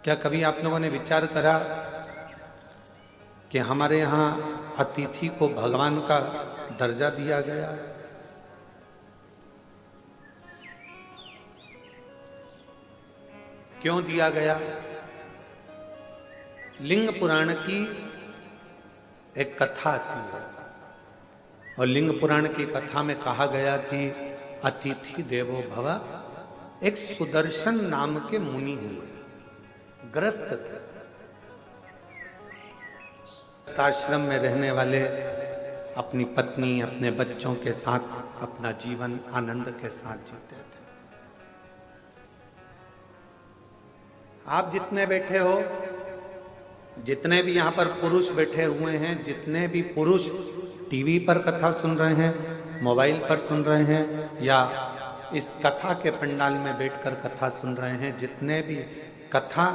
क्या कभी आप लोगों ने विचार करा कि हमारे यहाँ अतिथि को भगवान का दर्जा दिया गया है? क्यों दिया गया? लिंग पुराण की एक कथा थी और लिंग पुराण की कथा में कहा गया कि अतिथि देवो भव। एक सुदर्शन नाम के मुनि हुए, ग्रस्त थे, आश्रम में रहने वाले, अपनी पत्नी अपने बच्चों के साथ अपना जीवन आनंद के साथ जीते थे। आप जितने बैठे हो, जितने भी यहाँ पर पुरुष बैठे हुए हैं, जितने भी पुरुष टीवी पर कथा सुन रहे हैं, मोबाइल पर सुन रहे हैं, या इस कथा के पंडाल में बैठकर कथा सुन रहे हैं, जितने भी कथा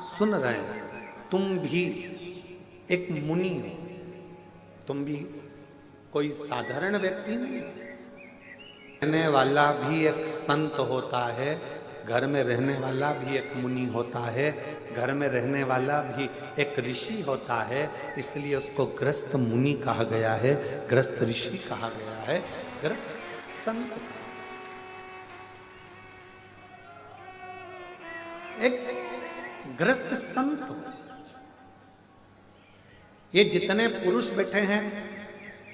सुन रहे हैं, तुम भी एक मुनि हो। तुम भी कोई साधारण व्यक्ति नहीं। रहने वाला भी एक संत होता है, घर में रहने वाला भी एक मुनि होता है, घर में रहने वाला भी एक ऋषि होता है। इसलिए उसको ग्रस्त मुनि कहा गया है, ग्रस्त ऋषि कहा गया है, ग्रस्त संत। एक ग्रस्त संत। ये जितने पुरुष बैठे हैं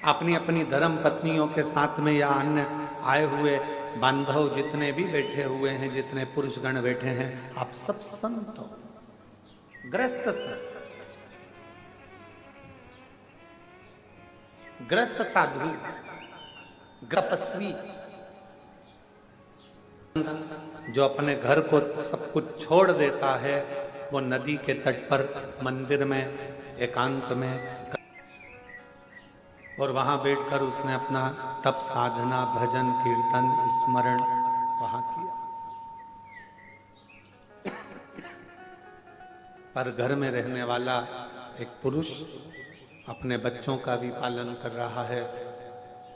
अपनी अपनी धर्म पत्नियों के साथ में, या अन्य आए हुए बांधव जितने भी बैठे हुए हैं, जितने पुरुष गण बैठे हैं, आप सब संत हो, ग्रस्त संत, ग्रस्त साधु, तपस्वी, जो अपने घर को सब कुछ छोड़ देता है, वो नदी के तट पर मंदिर में एकांत में, और वहां बैठकर उसने अपना तप साधना, भजन, कीर्तन, स्मरण वहां किया। पर घर में रहने वाला एक पुरुष अपने बच्चों का भी पालन कर रहा है,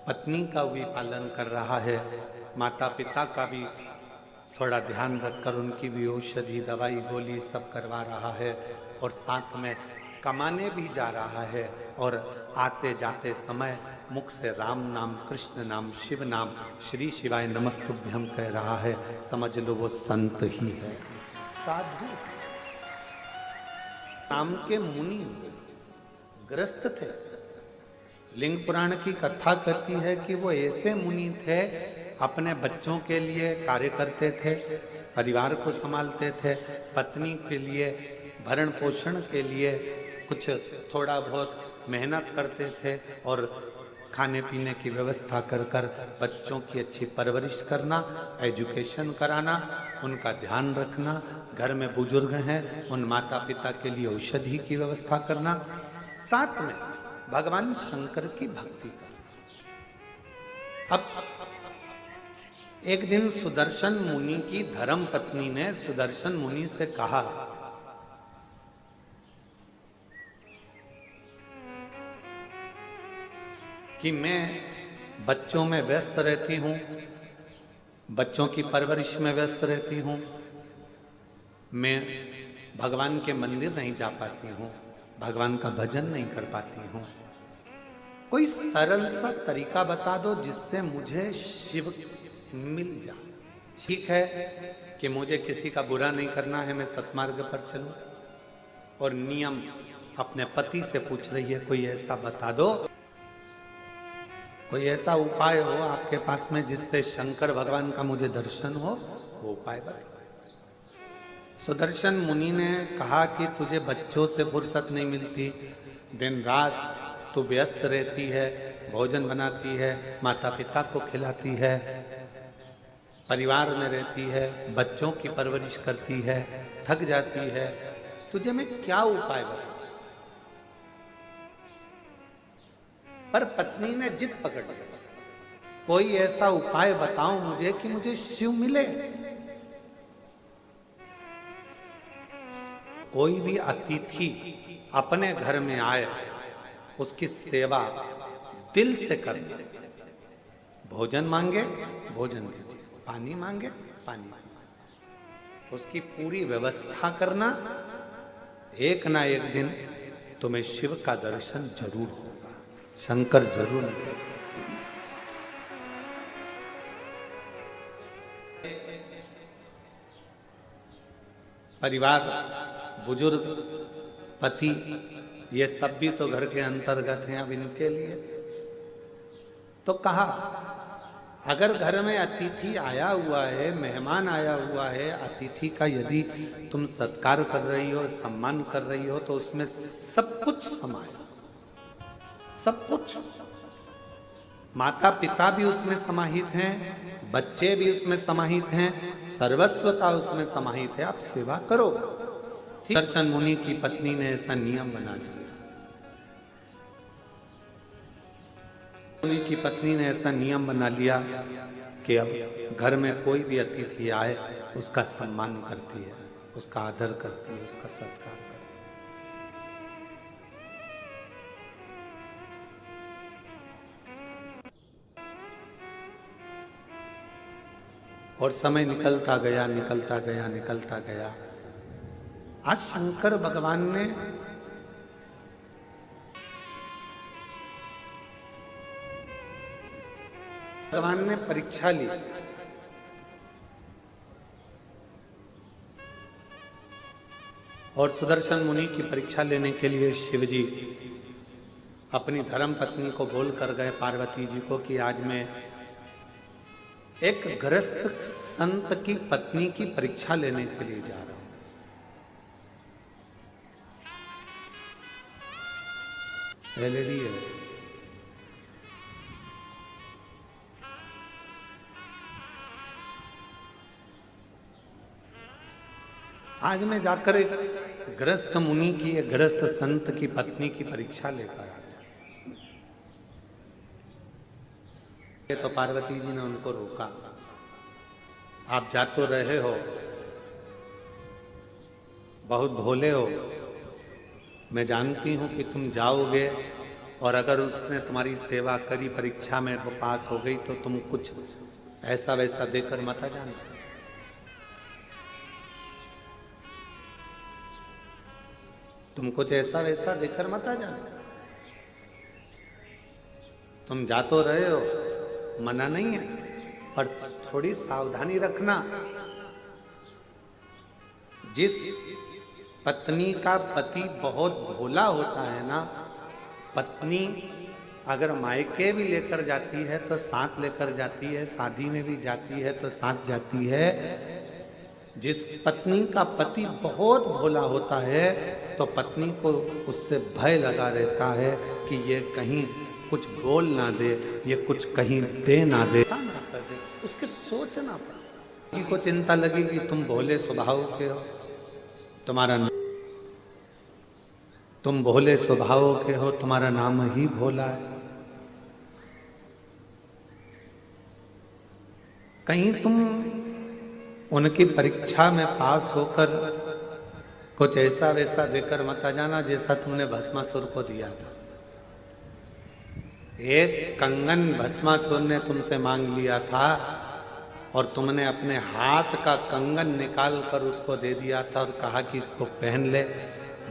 पत्नी का भी पालन कर रहा है, माता पिता का भी थोड़ा ध्यान रखकर उनकी भी औषधि, दवाई, गोली सब करवा रहा है, और साथ में कमाने भी जा रहा है, और आते जाते समय मुख से राम नाम, कृष्ण नाम, शिव नाम, श्री शिवाय नमस्तुभ्यम कह रहा है। समझ लो वो संत ही है, साधु। नाम के मुनि ग्रस्त थे। लिंग पुराण की कथा कहती है कि वो ऐसे मुनि थे, अपने बच्चों के लिए कार्य करते थे, परिवार को संभालते थे, पत्नी के लिए भरण पोषण के लिए कुछ थोड़ा बहुत मेहनत करते थे, और खाने पीने की व्यवस्था कर कर बच्चों की अच्छी परवरिश करना, एजुकेशन कराना, उनका ध्यान रखना, घर में बुजुर्ग हैं उन माता पिता के लिए औषधि की व्यवस्था करना, साथ में भगवान शंकर की भक्ति करना। अब एक दिन सुदर्शन मुनि की धर्म पत्नी ने सुदर्शन मुनि से कहा कि मैं बच्चों में व्यस्त रहती हूँ, बच्चों की परवरिश में व्यस्त रहती हूँ, मैं भगवान के मंदिर नहीं जा पाती हूँ, भगवान का भजन नहीं कर पाती हूँ। कोई सरल सा तरीका बता दो जिससे मुझे शिव मिल जाए। ठीक है कि मुझे किसी का बुरा नहीं करना है, मैं सत्मार्ग पर चलूं, और नियम अपने पति से पूछ रही है, कोई ऐसा बता दो, कोई ऐसा उपाय हो आपके पास में जिससे शंकर भगवान का मुझे दर्शन हो, वो उपाय बताओ। सुदर्शन मुनि ने कहा कि तुझे बच्चों से फुर्सत नहीं मिलती, दिन रात तू व्यस्त रहती है, भोजन बनाती है, माता पिता को खिलाती है, परिवार में रहती है, बच्चों की परवरिश करती है, थक जाती है, तुझे मैं क्या उपाय बताऊं? पर पत्नी ने जिद पकड़ ली, कोई ऐसा उपाय बताओ मुझे कि मुझे शिव मिले। कोई भी अतिथि अपने घर में आए, उसकी सेवा दिल से करना, भोजन मांगे भोजन दीजिए, पानी मांगे पानी दीजिए, उसकी पूरी व्यवस्था करना, एक ना एक दिन तुम्हें शिव का दर्शन जरूर होगा, शंकर जरूर मिलेगा। परिवार, बुजुर्ग, पति, ये सब भी तो घर के अंतर्गत हैं। अब इनके लिए तो कहा, अगर घर में अतिथि आया हुआ है, मेहमान आया हुआ है, अतिथि का यदि तुम सत्कार कर रही हो, सम्मान कर रही हो, तो उसमें सब कुछ समाया, सब कुछ। माता पिता भी उसमें समाहित हैं, बच्चे भी उसमें समाहित हैं, सर्वस्वता उसमें समाहित है। आप सेवा करो। दर्शन मुनि की पत्नी ने ऐसा नियम बना दिया। मुनि की पत्नी ने ऐसा नियम बना लिया कि अब घर में कोई भी अतिथि आए उसका सम्मान करती है, उसका आदर करती है, उसका सत्कार करती है। और समय निकलता गया, निकलता गया, निकलता गया। आज शंकर भगवान ने परीक्षा ली। और सुदर्शन मुनि की परीक्षा लेने के लिए शिव जी अपनी धर्म पत्नी को बोल कर गए, पार्वती जी को, कि आज मैं एक गृहस्थ संत की पत्नी की परीक्षा लेने के लिए जा रहा हूं। एलईडी है। आज मैं जाकर एक गृहस्थ मुनि की, एक गृहस्थ संत की पत्नी की परीक्षा लेकर आ गया। तो पार्वती जी ने उनको रोका। आप जा तो रहे हो, बहुत भोले हो, मैं जानती हूं कि तुम जाओगे और अगर उसने तुम्हारी सेवा करी, परीक्षा में वो पास हो गई, तो तुम कुछ ऐसा वैसा देकर मत आ जाना। तुम कुछ ऐसा वैसा देकर मत आ जाना। तुम जा तो रहे हो, मना नहीं है, पर थोड़ी सावधानी रखना। जिस पत्नी का पति बहुत भोला होता है ना, पत्नी अगर मायके भी लेकर जाती है तो साथ लेकर जाती है, शादी में भी जाती है तो साथ जाती है। जिस पत्नी का पति बहुत भोला होता है तो पत्नी को उससे भय लगा रहता है कि ये कहीं कुछ बोल ना दे, ये कुछ कहीं दे ना दे, उसके सोचना पड़ता। किसी को चिंता लगी कि तुम भोले स्वभाव के हो, तुम भोले स्वभाव के हो, तुम्हारा नाम ही भोला है। कहीं तुम उनकी परीक्षा में पास होकर कुछ ऐसा वैसा देकर मत आ जाना जैसा तुमने भस्मासुर को दिया था। एक कंगन भस्मासुर ने तुमसे मांग लिया था और तुमने अपने हाथ का कंगन निकाल कर उसको दे दिया था और कहा कि इसको पहन ले,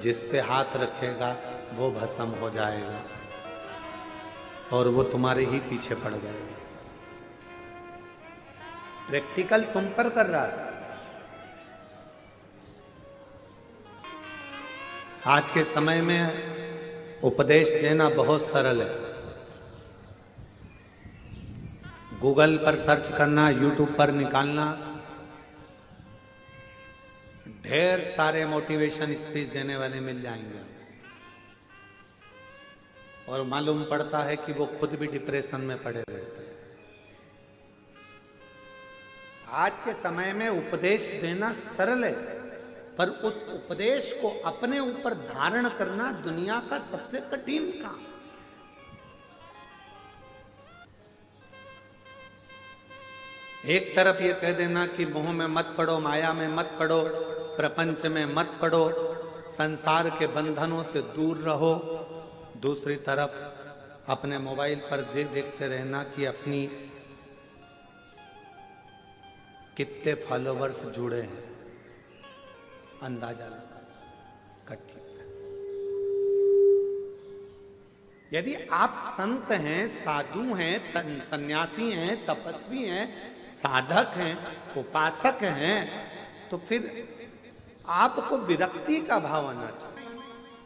जिस पे हाथ रखेगा वो भस्म हो जाएगा, और वो तुम्हारे ही पीछे पड़ गए। प्रैक्टिकल तुम पर कर रहा था। आज के समय में उपदेश देना बहुत सरल है। गूगल पर सर्च करना, यूट्यूब पर निकालना, ढेर सारे मोटिवेशन स्पीच देने वाले मिल जाएंगे, और मालूम पड़ता है कि वो खुद भी डिप्रेशन में पड़े रहते हैं। आज के समय में उपदेश देना सरल है, पर उस उपदेश को अपने ऊपर धारण करना दुनिया का सबसे कठिन काम। एक तरफ ये कह देना कि मोह में मत पड़ो, माया में मत पड़ो, प्रपंच में मत पड़ो, संसार के बंधनों से दूर रहो। दूसरी तरफ अपने मोबाइल पर देखते रहना कि अपनी कितने फॉलोवर्स जुड़े हैं, अंदाजा लगा। ठीक है। यदि आप संत हैं, साधु हैं, सन्यासी हैं, तपस्वी हैं, साधक हैं, उपासक हैं, तो फिर आपको विरक्ति का भाव आना चाहिए।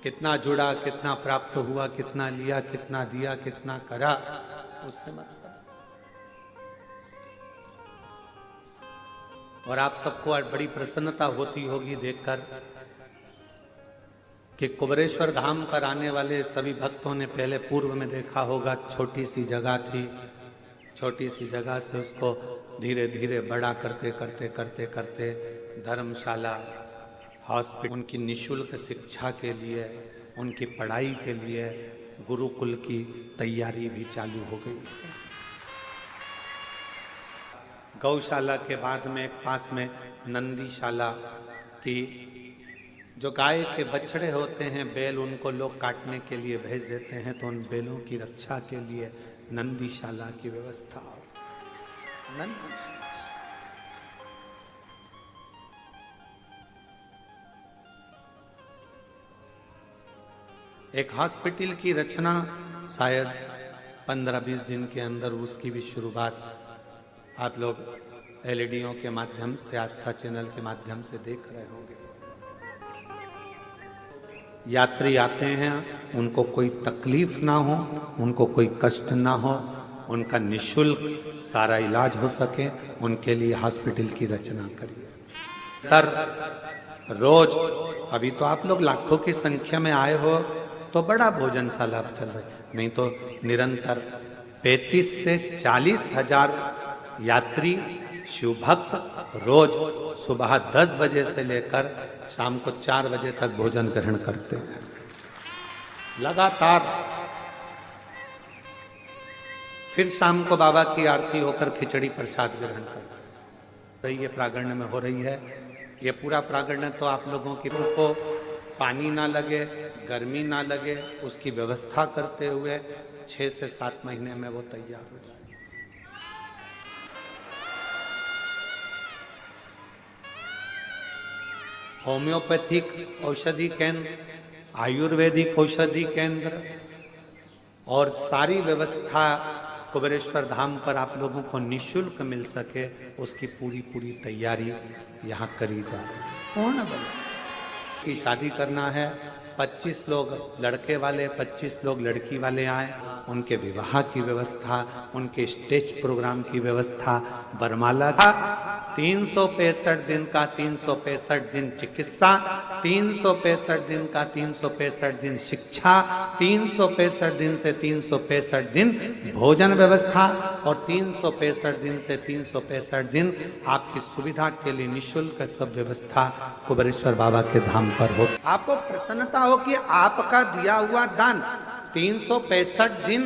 कितना जुड़ा, कितना प्राप्त हुआ, कितना लिया, कितना दिया, कितना करा, उससे मतलब। और आप सबको आज बड़ी प्रसन्नता होती होगी देखकर कि कुबेरेश्वर धाम पर आने वाले सभी भक्तों ने पहले पूर्व में देखा होगा, छोटी सी जगह थी, छोटी सी जगह से उसको धीरे धीरे बड़ा करते करते करते करते धर्मशाला, हॉस्पिटल, उनकी निःशुल्क शिक्षा के लिए, उनकी पढ़ाई के लिए गुरुकुल की तैयारी भी चालू हो गई। गौशाला के बाद में पास में नंदीशाला की, जो गाय के बछड़े होते हैं, बैल, उनको लोग काटने के लिए भेज देते हैं, तो उन बैलों की रक्षा के लिए नंदीशाला की व्यवस्था। एक हॉस्पिटल की रचना शायद 15-20 दिन के अंदर उसकी भी शुरुआत आप लोग एलईडीओं के माध्यम से, आस्था चैनल के माध्यम से देख रहे होंगे। यात्री आते हैं, उनको कोई तकलीफ ना हो, उनको कोई कष्ट ना हो, उनका निःशुल्क सारा इलाज हो सके, उनके लिए हॉस्पिटल की रचना करिए। रोज, अभी तो आप लोग लाखों की संख्या में आए हो तो बड़ा भोजनशाला चल रही, नहीं तो निरंतर 35 से 40 हजार यात्री शिव भक्त रोज सुबह 10 बजे से लेकर शाम को 4 बजे तक भोजन ग्रहण करते हैं लगातार। फिर शाम को बाबा की आरती होकर खिचड़ी प्रसाद ग्रहण करते हैं। ये प्रांगण में हो रही है। ये पूरा प्रांगण तो आप लोगों की को पानी ना लगे, गर्मी ना लगे, उसकी व्यवस्था करते हुए 6 से 7 महीने में वो तैयार हो जाए। होम्योपैथिक औषधि केंद्र, आयुर्वेदिक औषधि केंद्र और सारी व्यवस्था कुबेरेश्वर धाम पर आप लोगों को निःशुल्क मिल सके, उसकी पूरी तैयारी यहाँ करी जाए। पूर्ण व्यवस्था की शादी करना है, 25 लोग लड़के वाले, 25 लोग लड़की वाले आए, उनके विवाह की व्यवस्था, उनके स्टेज प्रोग्राम की व्यवस्था, बरमाला का 365 दिन का 365 दिन चिकित्सा, 365 दिन का 365 दिन शिक्षा, 365 दिन से 365 दिन भोजन व्यवस्था और 365 दिन से 365 दिन आपकी सुविधा के लिए निःशुल्क सब व्यवस्था कुबेरेश्वर बाबा के धाम पर हो। आपको प्रसन्नता हो कि आपका दिया हुआ दान 365 दिन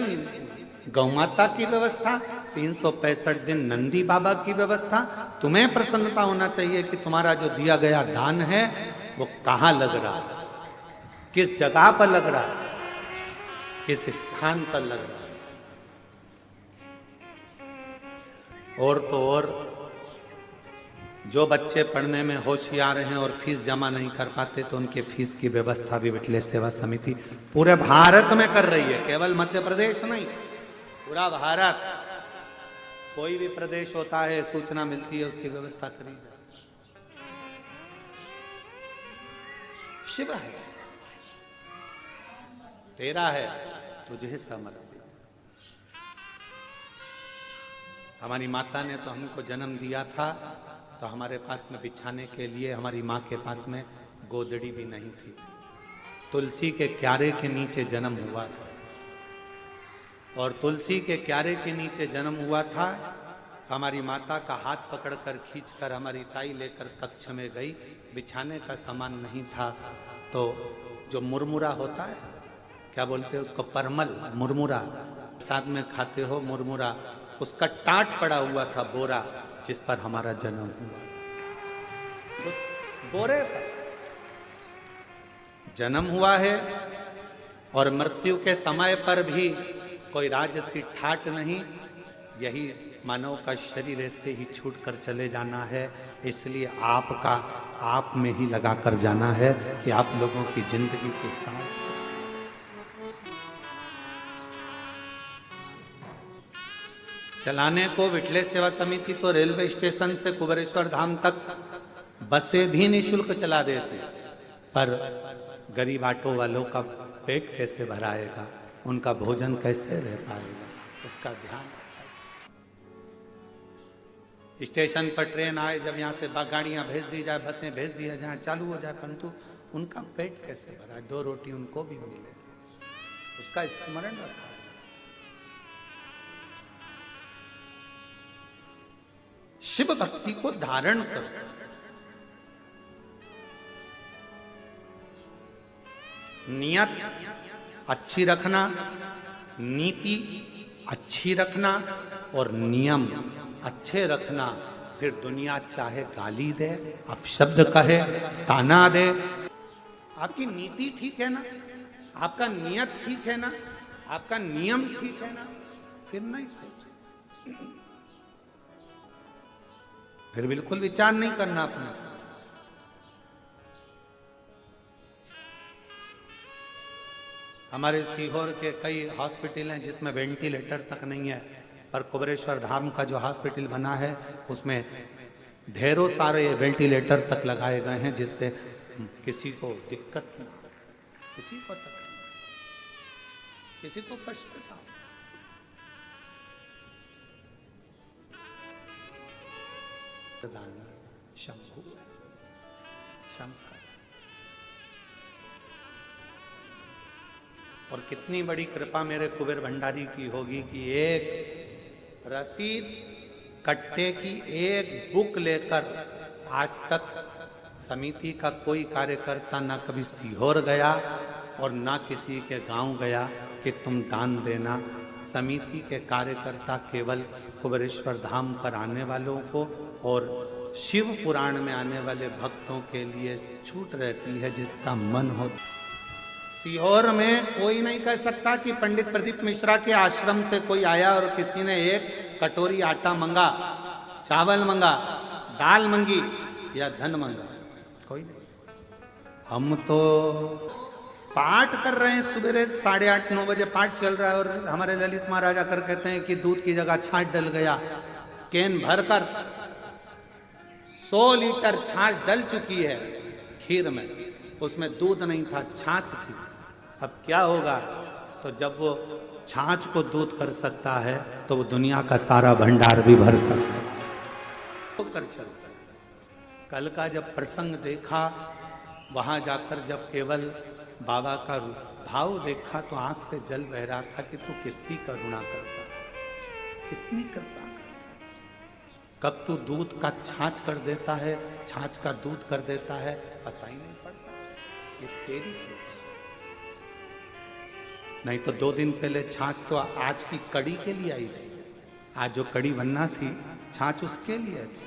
गौ माता की व्यवस्था, 365 दिन नंदी बाबा की व्यवस्था। तुम्हें प्रसन्नता होना चाहिए कि तुम्हारा जो दिया गया दान है वो कहाँ लग रहा है, किस जगह पर लग रहा है, किस स्थान पर लग रहा है। और तो और जो बच्चे पढ़ने में होशियार हैं और फीस जमा नहीं कर पाते, तो उनके फीस की व्यवस्था भी विठलेश सेवा समिति पूरे भारत में कर रही है, केवल मध्य प्रदेश नहीं, पूरा भारत। कोई भी प्रदेश होता है, सूचना मिलती है, उसकी व्यवस्था करी जाए। शिव है, तेरा है, तुझे समर्पित। हमारी माता ने तो हमको जन्म दिया था, तो हमारे पास में बिछाने के लिए, हमारी माँ के पास में गोदड़ी भी नहीं थी। तुलसी के क्यारे के नीचे जन्म हुआ था, और तुलसी के क्यारे के नीचे जन्म हुआ था। हमारी माता का हाथ पकड़कर खींचकर हमारी ताई लेकर कक्ष में गई। बिछाने का सामान नहीं था, तो जो मुरमुरा होता है, क्या बोलते हैं उसको, परमल, मुरमुरा, साथ में खाते हो मुरमुरा, उसका टाट पड़ा हुआ था बोरा, जिस पर हमारा जन्म हुआ। तो बोरे पर जन्म हुआ है, और मृत्यु के समय पर भी कोई राजसी ठाट नहीं। यही मानव का शरीर ऐसे ही छूट कर चले जाना है। इसलिए आपका आप में ही लगा कर जाना है कि आप लोगों की जिंदगी के साथ चलाने को विठले सेवा समिति तो रेलवे स्टेशन से कुबेरेश्वर धाम तक बसें भी निःशुल्क चला देते, पर गरीब ऑटो वालों का पेट कैसे भराएगा, उनका भोजन कैसे रह पाएगा, उसका ध्यान। स्टेशन पर ट्रेन आए, जब यहाँ से गाड़ियां भेज दी जाए, बसें भेज दिया जाए, चालू हो जाए, परंतु उनका पेट कैसे भरा, 2 रोटी उनको भी मिले, उसका स्मरण रखा। शिव भक्ति को धारण करो। नियत अच्छी रखना, नीति अच्छी रखना और नियम अच्छे रखना। फिर दुनिया चाहे गाली दे, अपशब्द कहे, ताना दे, आपकी नीति ठीक है ना, आपका नियत ठीक है ना, आपका नियम ठीक है ना, फिर नहीं सोचे, फिर बिल्कुल विचार नहीं करना अपना। हमारे सीहोर के कई हॉस्पिटल हैं जिसमें वेंटिलेटर तक नहीं है, पर कुबेरेश्वर धाम का जो हॉस्पिटल बना है उसमें ढेरों सारे वेंटिलेटर तक लगाए गए हैं, जिससे किसी को दिक्कत ना, किसी को तकलीफ, किसी को कष्ट ना। शंभु शंकर। और कितनी बड़ी कृपा मेरे कुबेर भंडारी की होगी कि एक रसीद कट्टे की एक बुक लेकर आज तक समिति का कोई कार्यकर्ता ना कभी सीहोर गया और ना किसी के गांव गया कि तुम दान देना। समिति के कार्यकर्ता केवल कुबेरेश्वर धाम पर आने वालों को और शिव पुराण में आने वाले भक्तों के लिए छूट रहती है, जिसका मन हो। सीहोर में कोई नहीं कह सकता कि पंडित प्रदीप मिश्रा के आश्रम से कोई आया और किसी ने एक कटोरी आटा मंगा, चावल मंगा, दाल मंगी या धन मंगा, कोई नहीं। हम तो पाठ कर रहे हैं, सवेरे 8:30-9 बजे पाठ चल रहा है और हमारे ललित महाराज आकर कहते हैं कि दूध की जगह छाछ डल गया। कैन भरकर 100 लीटर छाछ डल चुकी है खीर में, उसमें दूध नहीं था, छाछ थी। अब क्या होगा? तो जब वो छाछ को दूध कर सकता है तो वो दुनिया का सारा भंडार भी भर सकता है। तो कर चल। कल का जब प्रसंग देखा, वहां जाकर जब केवल बाबा का भाव देखा तो आंख से जल बह रहा था कि तू कितनी करुणा करता है, कितनी कृपा करता। कब तू दूध का छाछ कर देता है, छाछ का दूध कर देता है, पता ही नहीं पड़ता। ये तेरी कृपा। नहीं तो 2 दिन पहले छाछ तो आज की कड़ी के लिए आई थी, आज जो कड़ी बनना थी छाछ उसके लिए थी,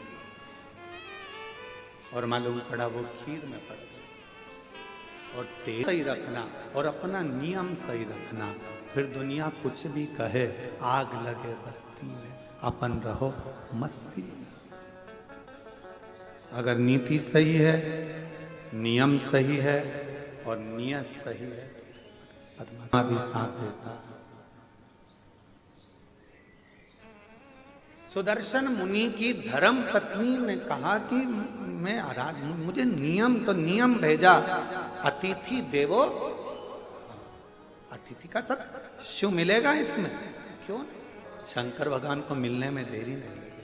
और मालूम पड़ा वो खीर में पड़ गई। और तेल सही रखना और अपना नियम सही रखना, फिर दुनिया कुछ भी कहे, आग लगे बस्ती में, अपन रहो मस्ती में। अगर नीति सही है, नियम सही है और नियत सही है तो परमात्मा भी साथ देता। सुदर्शन मुनि की धर्म पत्नी ने कहा कि मैं मुझे नियम, तो नियम भेजा, अतिथि देवो, अतिथि का सत शिव मिलेगा इसमें, क्यों नहीं? शंकर भगवान को मिलने में देरी नहीं लगी।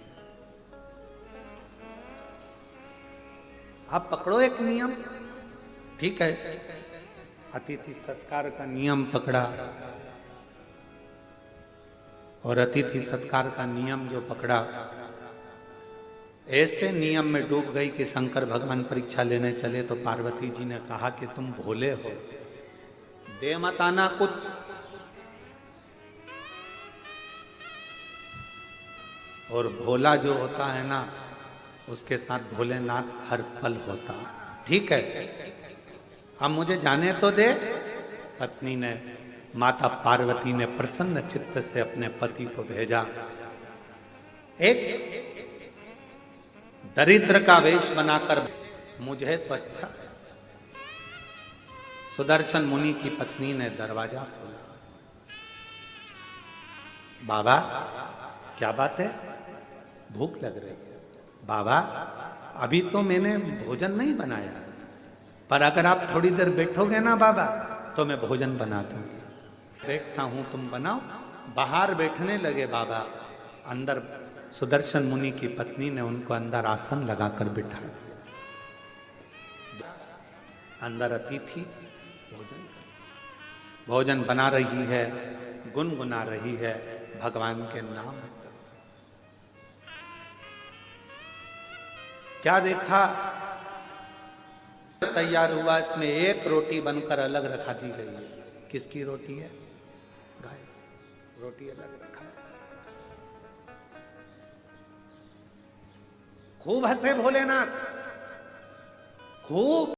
आप पकड़ो एक नियम, ठीक है, अतिथि सत्कार का नियम पकड़ा, और अतिथि सत्कार का नियम जो पकड़ा, ऐसे नियम में डूब गई कि शंकर भगवान परीक्षा लेने चले तो पार्वती जी ने कहा कि तुम भोले हो, दे मत आना कुछ। और भोला जो होता है ना, उसके साथ भोलेनाथ हर पल होता। ठीक है, अब मुझे जाने तो दे। पत्नी ने, माता पार्वती ने प्रसन्न चित्त से अपने पति को भेजा। एक दरिद्र का वेश बनाकर, मुझे तो अच्छा है। सुदर्शन मुनि की पत्नी ने दरवाजा खोला। बाबा क्या बात है, भूख लग रही है? बाबा अभी तो मैंने भोजन नहीं बनाया, पर अगर आप थोड़ी देर बैठोगे ना बाबा तो मैं भोजन बना दूंगी। बैठता हूं, तुम बनाओ। बाहर बैठने लगे बाबा। अंदर सुदर्शन मुनि की पत्नी ने उनको अंदर आसन लगाकर बिठा दिया। अंदर अतिथि भोजन बना रही है, गुनगुना रही है भगवान के नाम। क्या देखा, तैयार हुआ, इसमें एक रोटी बनकर अलग रखा दी गई है। किसकी रोटी है? गाय। रोटी अलग रखा है। खूब हंसे भोलेनाथ, खूब।